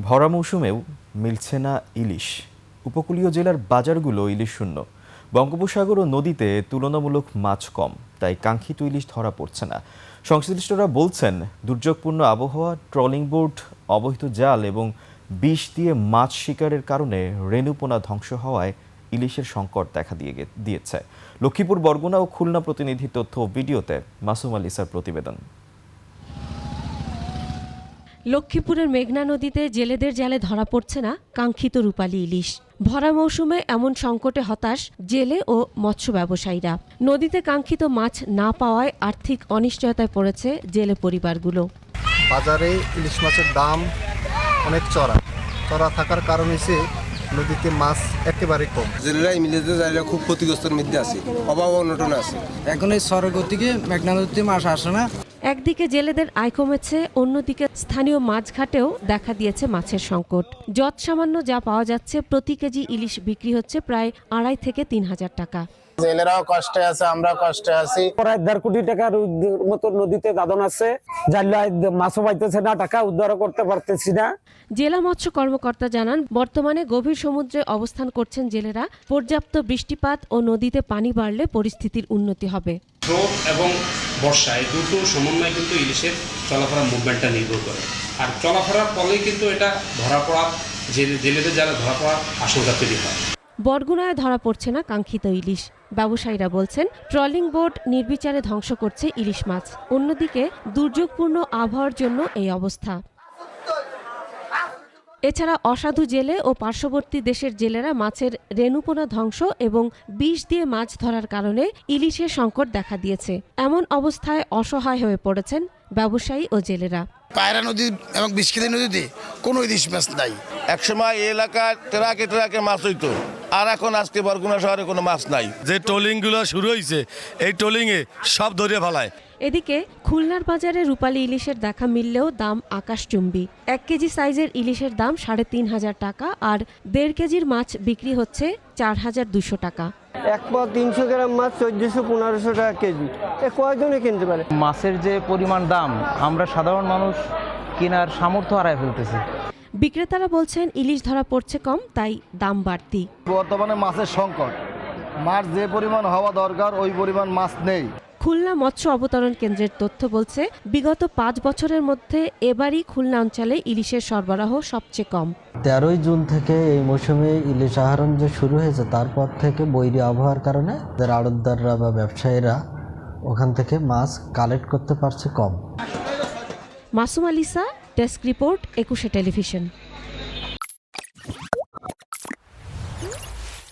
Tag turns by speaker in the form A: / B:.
A: ভরা মৌসুমেও মিলছে না ইলিশ। উপকূলীয় জেলার বাজারগুলো ইলিশ শূন্য। বঙ্গোপসাগর ও নদীতে তুলনামূলক মাছ কম, তাই কাঙ্ক্ষিত ইলিশ ধরা পড়ছে না। সংশ্লিষ্টরা বলছেন, দুর্যোগপূর্ণ আবহাওয়া, ট্রলিং বোট, অবৈধ জাল এবং বিষ দিয়ে মাছ শিকারের কারণে রেণুপোনা ধ্বংস হওয়ায় ইলিশের সংকট দেখা দিয়েছে। লক্ষ্মীপুর, বরগুনা ও খুলনা প্রতিনিধি তথ্য ও ভিডিওতে মাসুম আলিসার প্রতিবেদন।
B: লক্ষ্মীপুরের মেঘনা নদীতে জেলেদের জালে ধরা পড়ছে না কাঙ্ক্ষিত রূপালী ইলিশ। ভরা মৌসুমে এমন সংকটে হতাশ জেলে ও মৎস্য ব্যবসায়ীরা। নদীতে কাঙ্ক্ষিত মাছ না পাওয়ায় আর্থিক অনিশ্চয়তায় পড়েছে জেলে পরিবারগুলো।
C: বাজারে ইলিশ মাছের দাম অনেক চড়া থাকার কারণ হচ্ছে নদীতে মাছ একেবারে কম।
D: জেলেরা মিলেতে যাইলে খুব ক্ষতিগ্রস্তের মধ্যে আছে, অভাব অনটন আছে।
E: এখন এই সরগতিকে মেঘনা নদীতে মাছ আসে না।
B: একদিকে জেলেদের আয় কমেছে, অন্যদিকে স্থানীয় মাছঘাটেও দেখা দিয়েছে মাছের সংকট। যৎ সামান্য যা পাওয়া যাচ্ছে, প্রতি কেজি ইলিশ বিক্রি হচ্ছে প্রায় 2,500 থেকে 3,000 টাকা।
F: জেলেরাও কষ্টে আছে, আমরা কষ্টে আছি।
G: প্রায় 1.5 কোটি টাকার মতো নদীতে দাদন আছে, জানলে মাছও পাইতেছে না, টাকা উদ্ধার করতে পারতেছি না।
B: জেলা মৎস্য কর্মকর্তা জানান, বর্তমানে গভীর সমুদ্রে অবস্থান করছেন জেলেরা। পর্যাপ্ত বৃষ্টিপাত ও নদীতে পানি বাড়লে পরিস্থিতির উন্নতি হবে।
H: স্রোত এবং বর্ষা এই দুটো সমন্বয় কিন্তু ইলিশের চলাফেরা মুভমেন্টটা নির্ভর করে। আর চলাফেরার ফলে কিন্তু এটা ধরা পড়ার জেলেদের যারা ধরা পড়ার আশঙ্কা তৈরি হয়।
B: বরগুনায় ধরা পড়ছে না কাঙ্ক্ষিত ইলিশ। ব্যবসায়ীরা বলছেন, ট্রলিং বোট নির্বিচারে ধ্বংস করছে ইলিশ মাছ। অন্যদিকে দুর্যোগপূর্ণ আবহাওয়ার জন্য এই অবস্থা। এছাড়া অসাধু জেলে ও পার্শ্ববর্তী দেশের জেলেরা মাছের রেণুপোনা ধ্বংস এবং বিষ দিয়ে মাছ ধরার কারণে ইলিশের সংকট দেখা দিয়েছে। এমন অবস্থায় অসহায় হয়ে পড়েছেন ব্যবসায়ী ও জেলেরা।
I: পায়রা নদী এবং বিষখিলী নদীতে কোনো ইলিশ মাছ নাই।
J: একসময় এই এলাকায় ট্রাকে মাছ হইতো, আর এখন আজকে বরগুনা শহরে কোনো মাছ নাই। যে ট্রলিংগুলো শুরু হয়েছে, এই ট্রলিংয়ে সব ধরিয়ে ফেলায়।
B: এদিকে খুলনার বাজারে রূপালী ইলিশের দেখা মিললেও দাম আকাশচুম্বী। 1 কেজি সাইজের ইলিশের দাম 3,500 টাকা, আর 1.5 কেজির মাছ বিক্রি হচ্ছে 4,200 টাকা।
G: 300 গ্রাম মাছ 1,400-1,500 টাকা কেজি। কয়জনে কিনতে পারে?
E: মাছের যে পরিমাণ দাম, আমরা সাধারণ মানুষ কেনার সামর্থ্য হারায় ফেলতেছি।
B: বিক্রেতারা বলছেন, ইলিশ ধরা পড়ছে কম, তাই দাম বাড়তি।
C: বর্তমানে মাছের সংকট, মাছ যে পরিমাণ হওয়া দরকার ওই পরিমাণ মাছ নেই।
B: খুলনা মৎস্য অবতরণ কেন্দ্রের তথ্য বলছে, বিগত 5 বছরের মধ্যে এবারই খুলনা অঞ্চলে ইলিশের সরবরাহ সবচেয়ে কম।
K: 13 জুন থেকে এই মৌসুমে ইলিশ আহরণ যে শুরু হয়েছে, তারপর থেকে বৈরী আবহাওয়ার কারণে আড়তদাররা বা ব্যবসায়ীরা ওখান থেকে মাছ কালেক্ট করতে পারছে কম।
B: Masum আলিসা, desk report, 21 television.